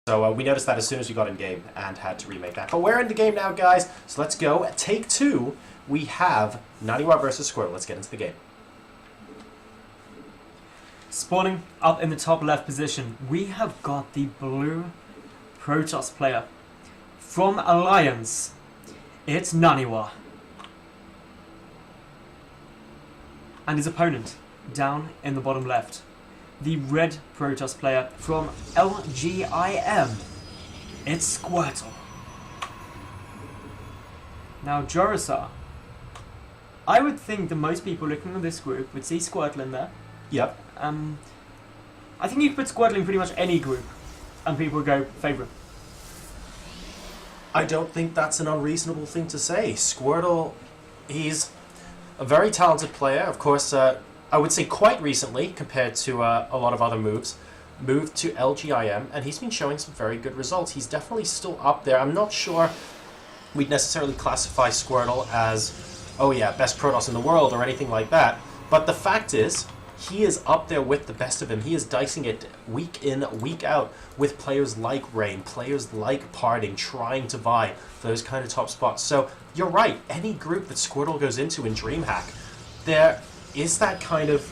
So we noticed that as soon as we got in game and had to remake that. But we're in the game now, guys. So let's go. Take two. We have NaNiwa versus Squirtle. Let's get into the game. Spawning up in the top left position, we have got the blue Protoss player from Alliance. It's NaNiwa. And his opponent down in the bottom left, the red Protoss player from LGIM. It's Squirtle. Now, Jorisar. I would think that most people looking at this group would see Squirtle in there. Yep. I think you could put Squirtle in pretty much any group, and people would go favourite. I don't think that's an unreasonable thing to say. Squirtle, he's a very talented player. Of course, I would say quite recently, compared to a lot of other moved to LGIM, and he's been showing some very good results. He's definitely still up there. I'm not sure we'd necessarily classify Squirtle as, oh yeah, best Protoss in the world or anything like that. But the fact is, he is up there with the best of him. He is dicing it week in, week out with players like Rain, players like Parting, trying to vie for those kind of top spots. So you're right, any group that Squirtle goes into in DreamHack, there is that kind of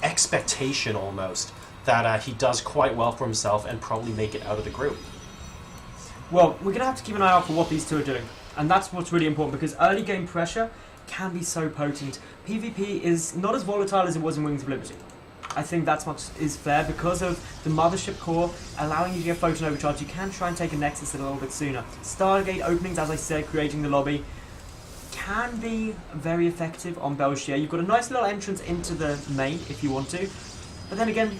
expectation almost that he does quite well for himself and probably make it out of the group. Well, we're going to have to keep an eye out for what these two are doing. And that's what's really important, because early game pressure can be so potent. PvP is not as volatile as it was in Wings of Liberty. I think that's much is fair because of the Mothership core allowing you to get Photon Overcharge. You can try and take a Nexus a little bit sooner. Stargate openings, as I said, creating the lobby, can be very effective on Belshire. You've got a nice little entrance into the main if you want to. But then again,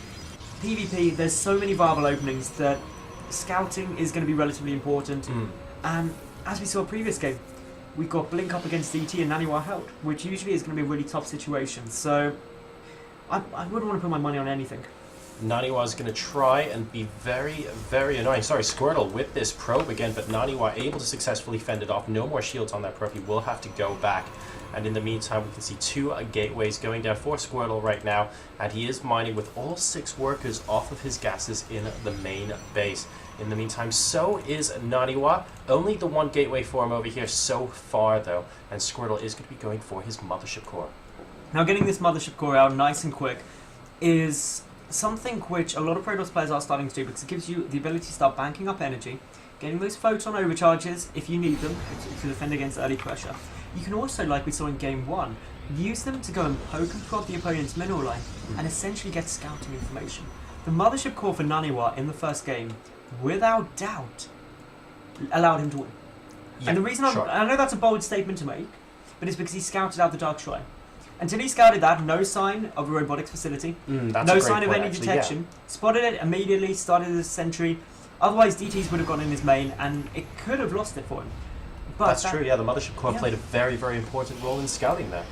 PvP, there's so many viable openings that scouting is going to be relatively important. And as we saw previous game, we've got Blink up against DT and NaNiwa held, which usually is going to be a really tough situation. So I wouldn't want to put my money on anything. NaNiwa is going to try and be very, very annoying. Sorry, Squirtle with this probe again, but NaNiwa able to successfully fend it off. No more shields on that probe. He will have to go back. And in the meantime, we can see two gateways going down for Squirtle right now. And he is mining with all 6 workers off of his gases in the main base. In the meantime, so is NaNiwa. Only the one gateway for him over here so far, though. And Squirtle is going to be going for his Mothership core. Now, getting this Mothership core out nice and quick is something which a lot of Protoss players are starting to do, because it gives you the ability to start banking up energy, getting those photon overcharges if you need them to defend against early pressure. You can also, like we saw in Game 1, use them to go and poke and prod the opponent's mineral line and essentially get scouting information. The Mothership core for NaNiwa in the first game, without doubt, allowed him to win. Yeah, and the reason sure. I know that's a bold statement to make, but it's because he scouted out the Dark Shrine. Until he scouted that, no sign of a robotics facility, no sign of any detection. Yeah. Spotted it immediately, started as a sentry. Otherwise, DTs would have gone in his main, and it could have lost it for him. But that's true, yeah. The Mothership core played a very, very important role in scouting there.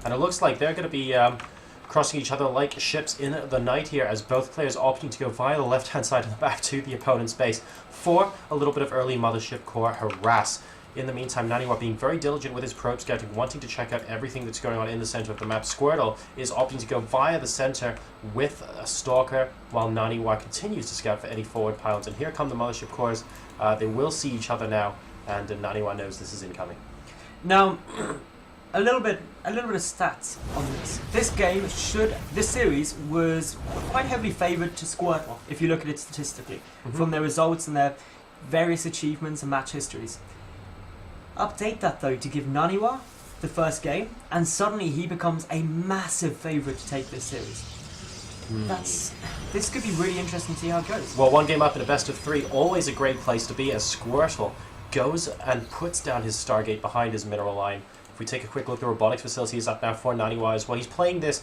And it looks like they're going to be crossing each other like ships in the night here, as both players opting to go via the left-hand side of the map to the opponent's base for a little bit of early Mothership core harass. In the meantime, NaNiwa being very diligent with his probe scouting, wanting to check out everything that's going on in the center of the map. Squirtle is opting to go via the center with a Stalker, while NaNiwa continues to scout for any forward pylons. And here come the Mothership cores. They will see each other now, and NaNiwa knows this is incoming. Now, a little bit of stats on this. This series was quite heavily favoured to Squirtle, if you look at it statistically, from their results and their various achievements and match histories. Update that though to give NaNiwa the first game, and suddenly he becomes a massive favourite to take this series. This could be really interesting to see how it goes. Well, one game up in a best of 3, always a great place to be, as Squirtle goes and puts down his Stargate behind his mineral line. If we take a quick look, the robotics facility is up now for NaNiwa as well. He's playing this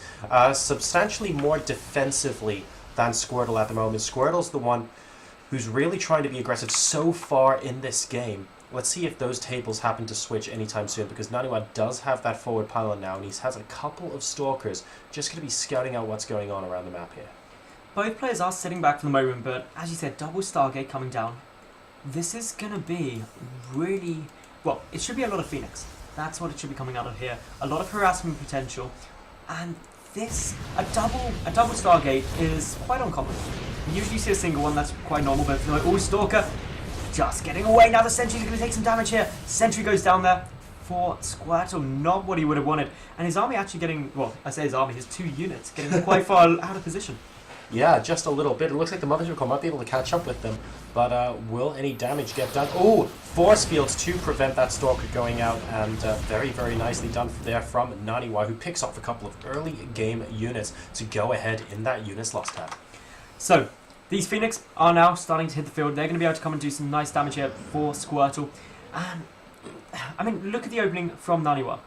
substantially more defensively than Squirtle at the moment. Squirtle's the one who's really trying to be aggressive so far in this game. Let's see if those tables happen to switch anytime soon, because NaNiwa does have that forward pylon now, and he has a couple of Stalkers just going to be scouting out what's going on around the map here. Both players are sitting back for the moment, but as you said, double Stargate coming down. This is going to be really... Well, it should be a lot of Phoenix. That's what it should be coming out of here. A lot of harassment potential, and a double Stargate is quite uncommon. You usually see a single one, that's quite normal, but no, all Stalker just getting away. Now the Sentry's going to take some damage here. Sentry goes down there for Squirtle, not what he would have wanted. And his army actually getting, well, I say his army, his 2 units getting quite far out of position. Yeah, just a little bit. It looks like the Mothership Core might be able to catch up with them. But will any damage get done? Oh, force fields to prevent that Stalker going out. And very, very nicely done there from NaNiwa, who picks off a couple of early game units to go ahead in that units loss tab. So, these Phoenix are now starting to hit the field. They're going to be able to come and do some nice damage here for Squirtle. And, I mean, look at the opening from NaNiwa.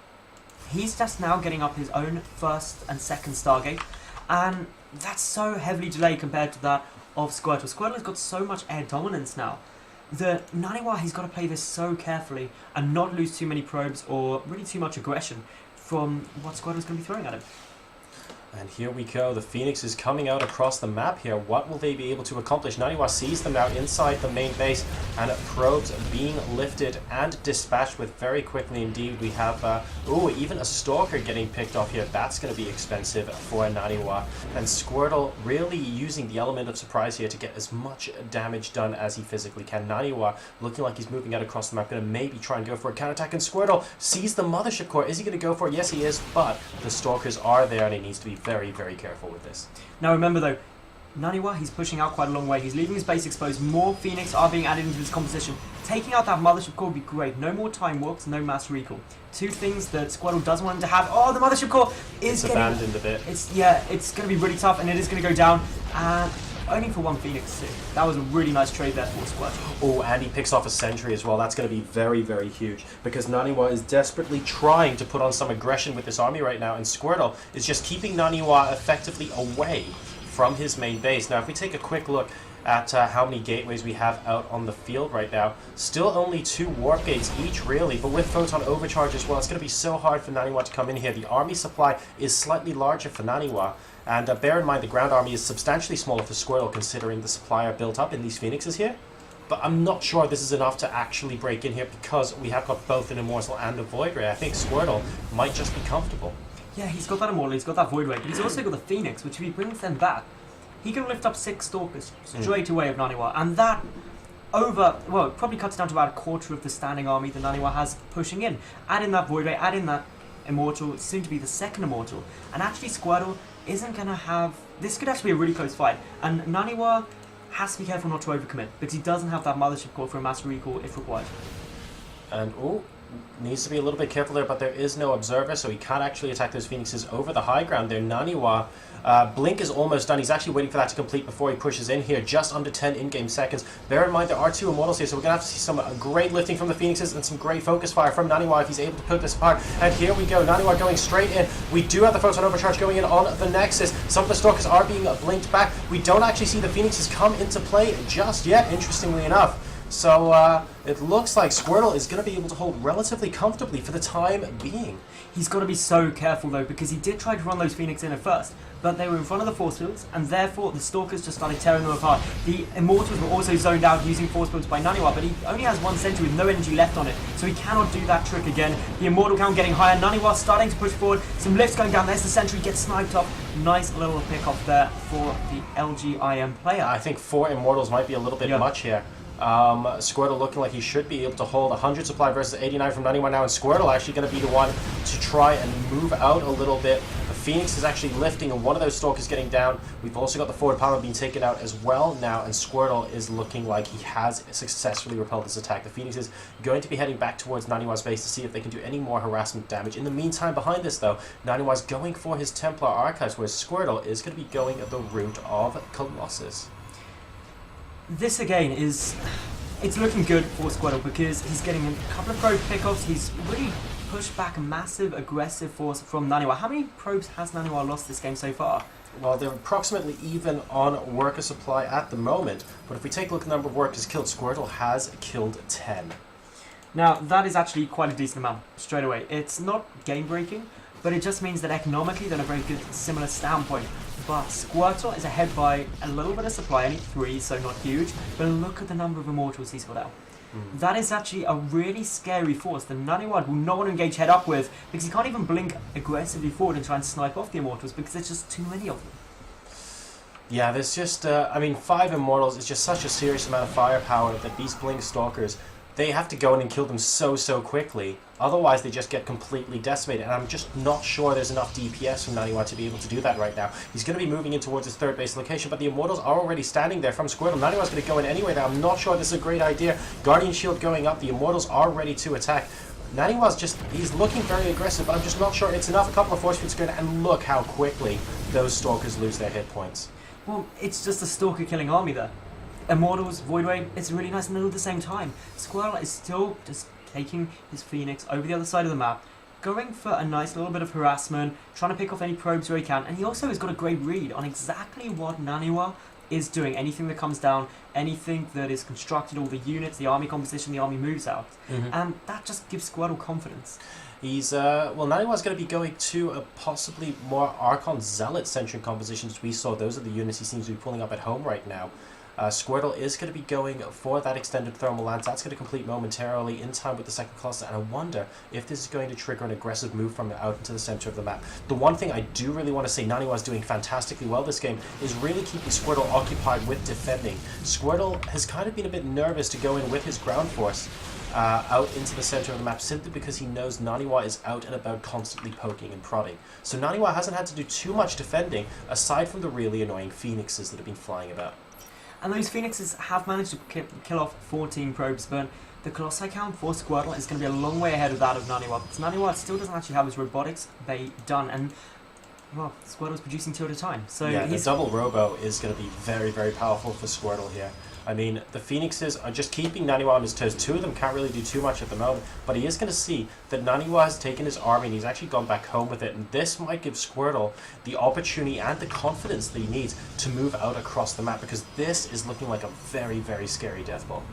He's just now getting up his own first and second Stargate. And that's so heavily delayed compared to that of Squirtle. Squirtle has got so much air dominance now that NaNiwa has got to play this so carefully and not lose too many probes or really too much aggression from what Squirtle's going to be throwing at him. And here we go. The Phoenix is coming out across the map here. What will they be able to accomplish? NaNiwa sees them now inside the main base, and probes being lifted and dispatched with very quickly indeed. We have, even a Stalker getting picked off here. That's going to be expensive for NaNiwa. And Squirtle really using the element of surprise here to get as much damage done as he physically can. NaNiwa looking like he's moving out across the map, going to maybe try and go for a counterattack. And Squirtle sees the Mothership Core. Is he going to go for it? Yes, he is, but the Stalkers are there, and he needs to be very, very careful with this. Now remember though, NaNiwa, he's pushing out quite a long way. He's leaving his base exposed. More Phoenix are being added into this composition. Taking out that Mothership Core would be great. No more time warps, no mass recall. 2 things that Squirtle doesn't want him to have. Oh, the Mothership Core is abandoned a bit. It's going to be really tough, and it is going to go down. And only for 1 Phoenix too. That was a really nice trade there for Squirtle. Oh, and he picks off a Sentry as well. That's going to be very, very huge, because NaNiwa is desperately trying to put on some aggression with this army right now, and Squirtle is just keeping NaNiwa effectively away from his main base. Now, if we take a quick look at how many gateways we have out on the field right now, still only 2 warp gates each, really, but with Photon Overcharge as well, it's going to be so hard for NaNiwa to come in here. The army supply is slightly larger for NaNiwa. And bear in mind, the ground army is substantially smaller for Squirtle, considering the supply are built up in these Phoenixes here. But I'm not sure this is enough to actually break in here, because we have got both an Immortal and a Void Ray. I think Squirtle might just be comfortable. Yeah, he's got that Immortal, he's got that Void Ray, but he's also got the Phoenix, which if he brings them back, he can lift up 6 Stalkers straight away of NaNiwa. And that it probably cuts down to about a quarter of the standing army that NaNiwa has pushing in. Add in that Void Ray, add in that Immortal, soon to be the second Immortal. And actually Squirtle isn't going to have... This could actually be a really close fight. And NaNiwa has to be careful not to overcommit, because he doesn't have that Mothership Core for a mass recall if required. And, needs to be a little bit careful there, but there is no Observer, so he can't actually attack those Phoenixes over the high ground there. NaNiwa, Blink is almost done. He's actually waiting for that to complete before he pushes in here, just under 10 in-game seconds. Bear in mind, there are 2 Immortals here, so we're going to have to see some great lifting from the Phoenixes and some great focus fire from NaNiwa if he's able to put this apart. And here we go, NaNiwa going straight in. We do have the Photon Overcharge going in on the Nexus. Some of the Stalkers are being blinked back. We don't actually see the Phoenixes come into play just yet, interestingly enough. So it looks like Squirtle is going to be able to hold relatively comfortably for the time being. He's got to be so careful though, because he did try to run those Phoenix in at first, but they were in front of the force fields, and therefore the Stalkers just started tearing them apart. The Immortals were also zoned out using force fields by NaNiwa, but he only has 1 Sentry with no energy left on it, so he cannot do that trick again. The Immortal count getting higher, NaNiwa starting to push forward, some lifts going down, there's the Sentry, gets sniped off. Nice little pick off there for the LGIM player. I think 4 Immortals might be a little bit much here. Squirtle looking like he should be able to hold 100 supply versus 89 from NaNiwa now, and Squirtle actually going to be the one to try and move out a little bit. The Phoenix is actually lifting, and one of those Stalkers getting down. We've also got the forward power being taken out as well now, and Squirtle is looking like he has successfully repelled this attack. The Phoenix is going to be heading back towards NaNiwa's base to see if they can do any more harassment damage. In the meantime, behind this though, NaNiwa's going for his Templar Archives, whereas Squirtle is going to be going the route of Colossus. This again it's looking good for Squirtle, because he's getting a couple of probe pickoffs. He's really pushed back a massive aggressive force from NaNiwa. How many probes has NaNiwa lost this game so far? Well, they're approximately even on worker supply at the moment, but if we take a look at the number of workers killed, Squirtle has killed 10. Now, that is actually quite a decent amount straight away. It's not game-breaking, but it just means that economically they're in a very good, similar standpoint. But Squirtle is ahead by a little bit of supply, only 3, so not huge. But look at the number of Immortals he's got out. That is actually a really scary force that NaNiwa will not want to engage head up with, because he can't even blink aggressively forward and try and snipe off the Immortals, because there's just too many of them. Yeah, there's just, I mean, 5 Immortals is just such a serious amount of firepower that these Blink Stalkers, they have to go in and kill them so quickly. Otherwise, they just get completely decimated, and I'm just not sure there's enough DPS from NaNiwa to be able to do that right now. He's going to be moving in towards his third base location, but the Immortals are already standing there from Squirtle. NaNiwa's going to go in anyway now. I'm not sure this is a great idea. Guardian Shield going up, the Immortals are ready to attack. NaNiwa's just, he's looking very aggressive, but I'm just not sure it's enough. A couple of Force Fields going, and look how quickly those Stalkers lose their hit points. Well, it's just a Stalker killing army there. Immortals, Void Ray, it's really nice and all at the same time. Squirtle is still just taking his Phoenix over the other side of the map, going for a nice little bit of harassment, trying to pick off any probes where he can, and he also has got a great read on exactly what NaNiwa is doing. Anything that comes down, anything that is constructed, all the units, the army composition, the army moves out. And that just gives Squirtle confidence. He's, well, NaNiwa's going to be going to a possibly more Archon Zealot-centric compositions. We saw those are the units he seems to be pulling up at home right now. Squirtle is going to be going for that extended thermal lance. That's going to complete momentarily in time with the second cluster, and I wonder if this is going to trigger an aggressive move from out into the center of the map. The one thing I do really want to say NaNiwa is doing fantastically well this game is really keeping Squirtle occupied with defending. Squirtle has kind of been a bit nervous to go in with his ground force out into the center of the map simply because he knows NaNiwa is out and about constantly poking and prodding. So NaNiwa hasn't had to do too much defending aside from the really annoying Phoenixes that have been flying about. And those Phoenixes have managed to kill off 14 probes, but the Colossi count for Squirtle is going to be a long way ahead of that of NaNiwa, because NaNiwa still doesn't actually have his robotics bay done, and, well, Squirtle's producing 2 at a time. So yeah, the double robo is going to be very powerful for Squirtle here. I mean, the Phoenixes are just keeping NaNiwa on his toes. 2 of them can't really do too much at the moment, but he is going to see that NaNiwa has taken his army and he's actually gone back home with it, and this might give Squirtle the opportunity and the confidence that he needs to move out across the map, because this is looking like a very scary death ball.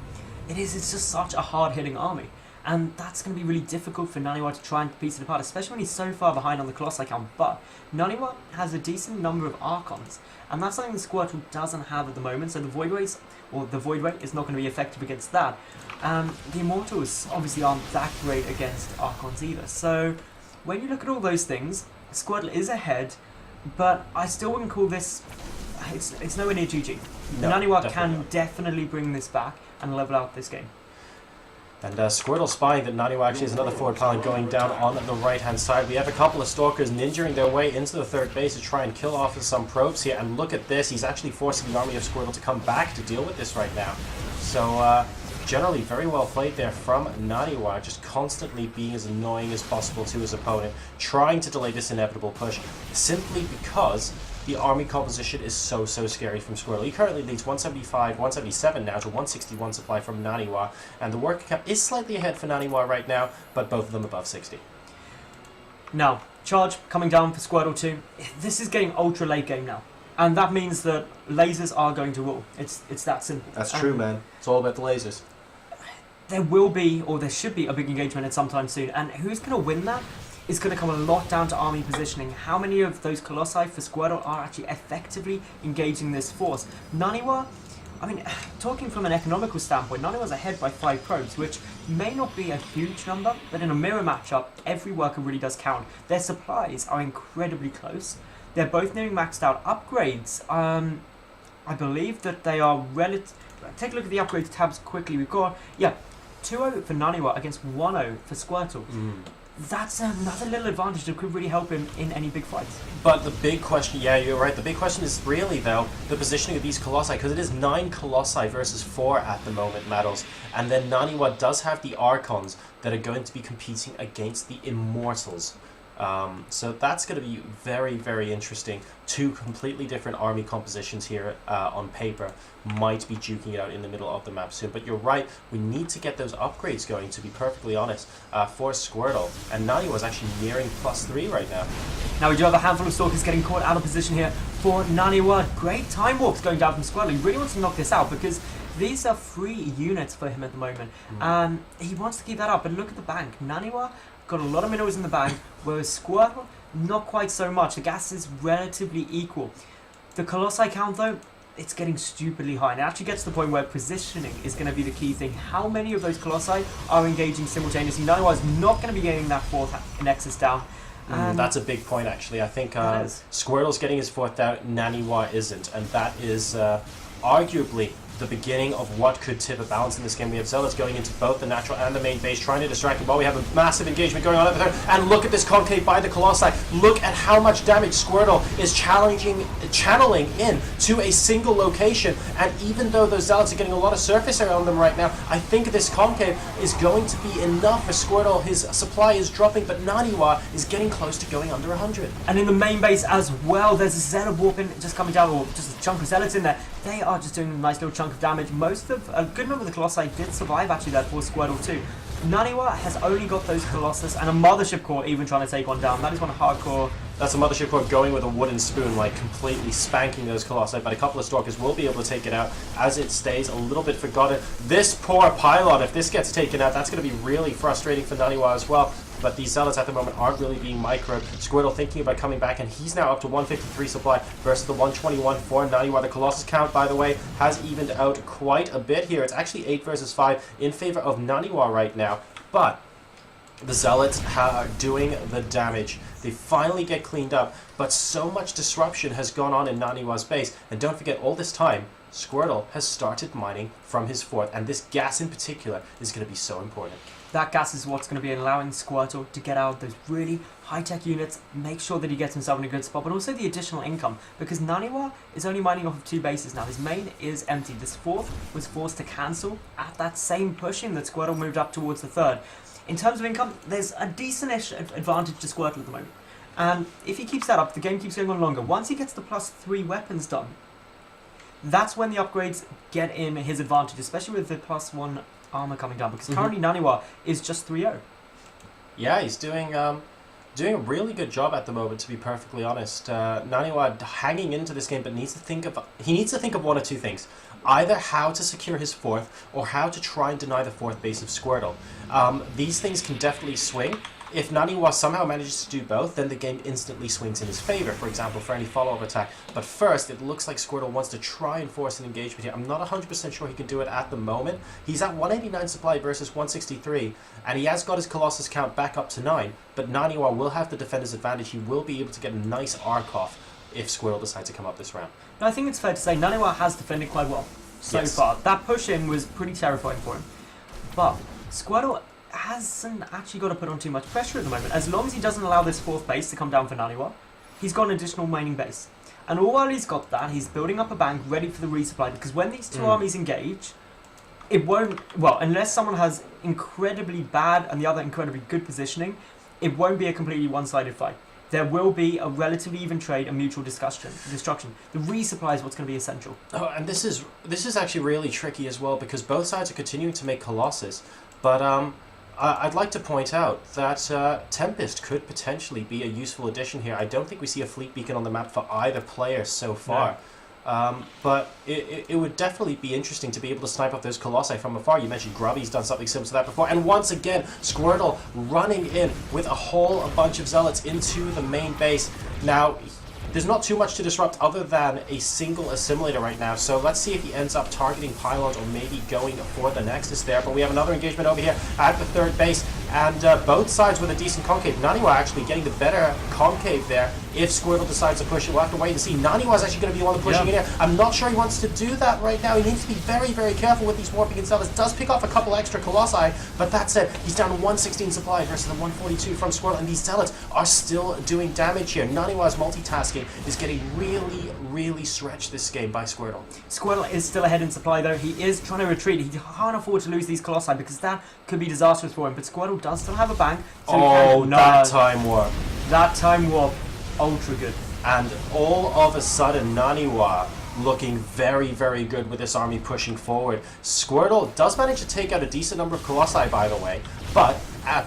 It is, it's just such a hard-hitting army. And that's going to be really difficult for NaNiwa to try and piece it apart, especially when he's so far behind on the Colossi count. But NaNiwa has a decent number of Archons, and that's something that Squirtle doesn't have at the moment, so the Void Rays, or the Void Ray is not going to be effective against that. The Immortals obviously aren't that great against Archons either. So when you look at all those things, Squirtle is ahead, but I still wouldn't call this, it's nowhere near GG. No, NaNiwa can definitely bring this back and level out this game. And Squirtle spying that NaNiwa actually has another forward pylon going down on the right-hand side. We have a couple of Stalkers ninjuring their way into the third base to try and kill off some probes here. And look at this, he's actually forcing the army of Squirtle to come back to deal with this right now. So, generally very well played there from NaNiwa, just constantly being as annoying as possible to his opponent, trying to delay this inevitable push, simply because the army composition is so scary from Squirtle. He currently leads 175, 177 now to 161 supply from NaNiwa, and the work cap is slightly ahead for NaNiwa right now, but both of them above 60. Now, charge coming down for Squirtle 2. This is getting ultra late game now, and that means that lasers are going to rule. It's that simple. That's true, man. It's all about the lasers. There will be, or there should be, a big engagement at some time soon, and who's going to win that is going to come a lot down to army positioning. How many of those Colossi for Squirtle are actually effectively engaging this force? NaNiwa, I mean, talking from an economical standpoint, NaNiwa's ahead by 5 probes, which may not be a huge number, but in a mirror matchup, every worker really does count. Their supplies are incredibly close. They're both nearing maxed out upgrades. I believe that they are take a look at the upgrades tabs quickly. We've got, 2-0 for NaNiwa against 1-0 for Squirtle. That's another little advantage that could really help him in any big fights. But the big question, yeah, you're right, the big question is really, though, the positioning of these Colossi, because it is 9 Colossi versus 4 at the moment, Maddles, and then NaNiwa does have the Archons that are going to be competing against the Immortals. So that's going to be very interesting. 2 completely different army compositions here on paper might be duking it out in the middle of the map soon. But you're right, we need to get those upgrades going, to be perfectly honest, for Squirtle. And NaNiwa is actually nearing +3 right now. Now we do have a handful of Stalkers getting caught out of position here for NaNiwa. Great time warps going down from Squirtle. He really wants to knock this out because these are free units for him at the moment. He wants to keep that up, but look at the bank. NaNiwa got a lot of minerals in the bank, whereas Squirtle, not quite so much. The gas is relatively equal. The Colossi count, though, it's getting stupidly high. And it actually gets to the point where positioning is going to be the key thing. How many of those Colossi are engaging simultaneously? NaNiwa is not going to be getting that 4th Nexus down. That's a big point, actually. I think It is. Squirtle's getting his fourth down, NaNiwa isn't, and that is arguably the beginning of what could tip a balance in this game. We have Zealots going into both the natural and the main base, trying to distract him, while we have a massive engagement going on at the third. And look at this concave by the Colossi. Look at how much damage Squirtle is channeling in to a single location. And even though those Zealots are getting a lot of surface area on them right now, I think this concave is going to be enough for Squirtle. His supply is dropping, but NaNiwa is getting close to going under 100. And in the main base as well, there's a Zealot warping just coming down, or just a chunk of Zealots in there. They are just doing a nice little chunk of damage. A good number of the Colossi did survive actually there for Squirtle too. NaNiwa has only got those Colossus and a Mothership Core even trying to take one down. That is one hardcore. That's a Mothership Core going with a wooden spoon, like completely spanking those Colossi, but a couple of Stalkers will be able to take it out as it stays a little bit forgotten. This poor Pylon, if this gets taken out, that's going to be really frustrating for NaNiwa as well. But these Zealots at the moment aren't really being microed. Squirtle thinking about coming back, and he's now up to 153 supply versus the 121 for NaNiwa. The Colossus count, by the way, has evened out quite a bit here. It's actually 8 versus 5 in favor of NaNiwa right now. But the Zealots are doing the damage. They finally get cleaned up, but so much disruption has gone on in NaNiwa's base. And don't forget, all this time, Squirtle has started mining from his fort, and this gas in particular is going to be so important. That gas is what's going to be allowing Squirtle to get out those really high-tech units, make sure that he gets himself in a good spot, but also the additional income, because NaNiwa is only mining off of 2 bases now. His main is empty. This fourth was forced to cancel at that same pushing that Squirtle moved up towards the third. In terms of income, there's a decent-ish advantage to Squirtle at the moment. And if he keeps that up, the game keeps going on longer. Once he gets the +3 weapons done, that's when the upgrades get in his advantage, especially with the +1 armor coming down, because currently NaNiwa is just 3-0. Yeah, he's doing a really good job at the moment, to be perfectly honest. NaNiwa hanging into this game, but needs to think of one of two things: either how to secure his fourth, or how to try and deny the fourth base of Squirtle. These things can definitely swing. If NaNiwa somehow manages to do both, then the game instantly swings in his favor, for example, for any follow-up attack. But first, it looks like Squirtle wants to try and force an engagement here. I'm not 100% sure he can do it at the moment. He's at 189 supply versus 163, and he has got his Colossus count back up to 9, but NaNiwa will have the defender's advantage. He will be able to get a nice arc off if Squirtle decides to come up this round. Now, I think it's fair to say NaNiwa has defended quite well so far. That push-in was pretty terrifying for him. But Squirtle hasn't actually got to put on too much pressure at the moment. As long as he doesn't allow this fourth base to come down for NaNiwa, he's got an additional mining base. And all while he's got that, he's building up a bank ready for the resupply, because when these two armies engage, it won't, well, unless someone has incredibly bad and the other incredibly good positioning, it won't be a completely one-sided fight. There will be a relatively even trade and mutual destruction. The resupply is what's going to be essential. Oh, and this is actually really tricky as well, because both sides are continuing to make Colossus, but I'd like to point out that Tempest could potentially be a useful addition here. I don't think we see a fleet beacon on the map for either player so far. No. But it would definitely be interesting to be able to snipe off those Colossi from afar. You mentioned Grubby's done something similar to that before. And once again, Squirtle running in with a bunch of Zealots into the main base. Now, there's not too much to disrupt other than a single assimilator right now, so let's see if he ends up targeting pylons or maybe going for the Nexus there. But we have another engagement over here at the third base, and both sides with a decent concave. NaNiwa actually getting the better concave there. If Squirtle decides to push it, we'll have to wait and see. NaNiwa is actually going to be the one pushing in here. I'm not sure he wants to do that right now. He needs to be very, very careful with these warping and Zealots. Does pick off a couple extra Colossi, but that said, he's down to 116 supply versus the 142 from Squirtle, and these Zealots are still doing damage here. NaNiwa's multitasking is getting really, really stretched this game by Squirtle. Squirtle is still ahead in supply though. He is trying to retreat. He can't afford to lose these Colossi because that could be disastrous for him. But Squirtle does still have a bank. So that time warp. That time warp. Ultra good. And all of a sudden, NaNiwa looking very, very good with this army pushing forward. Squirtle does manage to take out a decent number of Colossi, by the way, but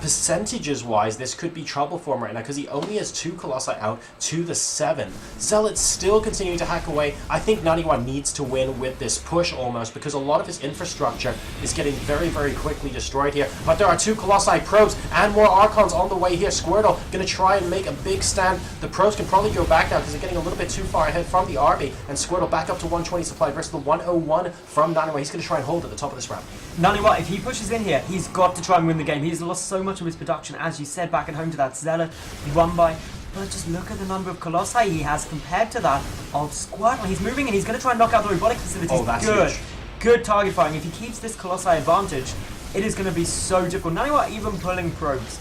percentages-wise, this could be trouble for him right now because he only has 2 Colossi out to the 7. Zealot's still continuing to hack away. I think NaNiwa needs to win with this push almost because a lot of his infrastructure is getting very, very quickly destroyed here. But there are 2 Colossi probes and more Archons on the way here. Squirtle going to try and make a big stand. The probes can probably go back now because they're getting a little bit too far ahead from the RB. And Squirtle back up to 120 supply versus the 101 from NaNiwa. He's going to try and hold at the top of this round. NaNiwa, if he pushes in here, he's got to try and win the game. game. He's lost so much of his production, as you said, back at home to that Zealot run by. But just look at the number of Colossi he has compared to that of Squirtle. He's moving and he's going to try and knock out the robotic facilities. Oh, that's good. huge. Good target firing. If he keeps this Colossi advantage, it is going to be so difficult. NaNiwa even pulling probes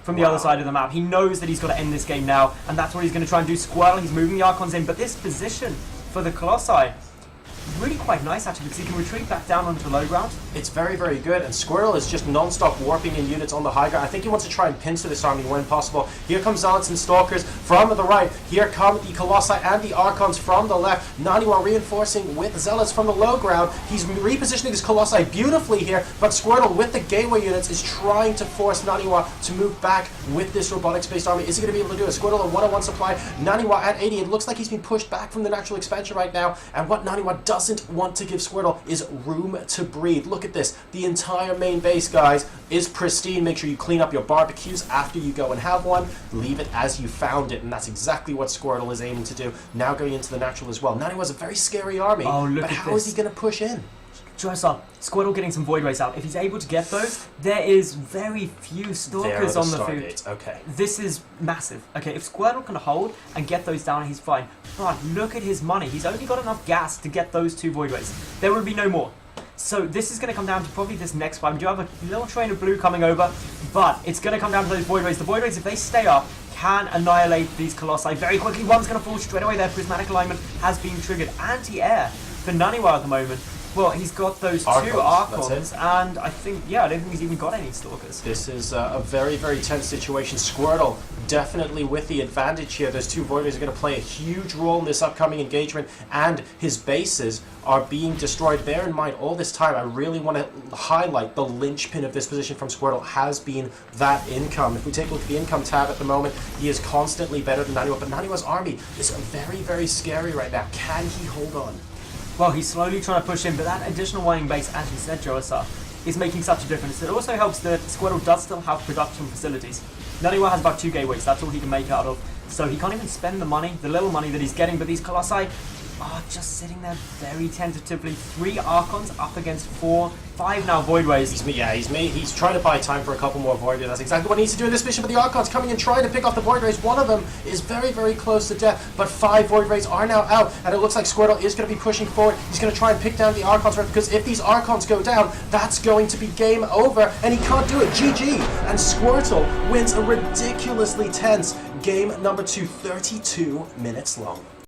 from the other side of the map. He knows that he's got to end this game now, and that's what he's going to try and do. Squirtle, he's moving the Archons in, but this position for the Colossi, really quite nice actually, because he can retreat back down onto the low ground. It's very, very good, and Squirtle is just non-stop warping in units on the high ground. I think he wants to try and pincer this army when possible. Here comes Zealots and Stalkers from the right. Here come the Colossi and the Archons from the left. NaNiwa reinforcing with Zealots from the low ground. He's repositioning his Colossi beautifully here, but Squirtle with the gateway units is trying to force NaNiwa to move back with this robotics-based army. Is he going to be able to do it? Squirtle a 101 supply. NaNiwa at 80. It looks like he's been pushed back from the natural expansion right now, and what NaNiwa doesn't want to give Squirtle is room to breathe. Look at this. The entire main base, guys, is pristine. Make sure you clean up your barbecues after you go and have one. Leave it as you found it, and that's exactly what Squirtle is aiming to do. Now going into the natural as well. NaNiwa's a very scary army, but how is he going to push in? Joyce, Squirtle getting some Void Rays out. If he's able to get those, there is very few Stalkers on the field. Okay. This is massive. Okay, if Squirtle can hold and get those down, he's fine. But look at his money. He's only got enough gas to get those 2 Void Rays. There will be no more. So this is going to come down to probably this next fight. We do have a little train of blue coming over, but it's going to come down to those Void Rays. The Void Rays, if they stay up, can annihilate these Colossi very quickly. One's going to fall straight away there. Prismatic alignment has been triggered. Anti-air for NaNiwa at the moment. Well, he's got those 2 Archons, and I think, I don't think he's even got any Stalkers. This is a very, very tense situation. Squirtle definitely with the advantage here. Those 2 Void Rays are going to play a huge role in this upcoming engagement, and his bases are being destroyed. Bear in mind, all this time, I really want to highlight the linchpin of this position from Squirtle has been that income. If we take a look at the income tab at the moment, he is constantly better than NaNiwa, but NaNiwa's army is very, very scary right now. Can he hold on? Well, he's slowly trying to push in, but that additional mining base, as you said, Joasa, is making such a difference. It also helps that Squirtle does still have production facilities. NaNiwa has about 2 gateways, that's all he can make out of. So he can't even spend the money, the little money that he's getting, but these Colossi are just sitting there very tentatively. 3 Archons up against 5 now Void Rays. He's trying to buy time for a couple more Void Rays. That's exactly what he needs to do in this mission, but the Archons coming and trying to pick off the Void Rays. One of them is very, very close to death, but 5 Void Rays are now out, and it looks like Squirtle is going to be pushing forward. He's going to try and pick down the Archons, because if these Archons go down, that's going to be game over, and he can't do it. GG! And Squirtle wins a ridiculously tense game number 2, 32 minutes long.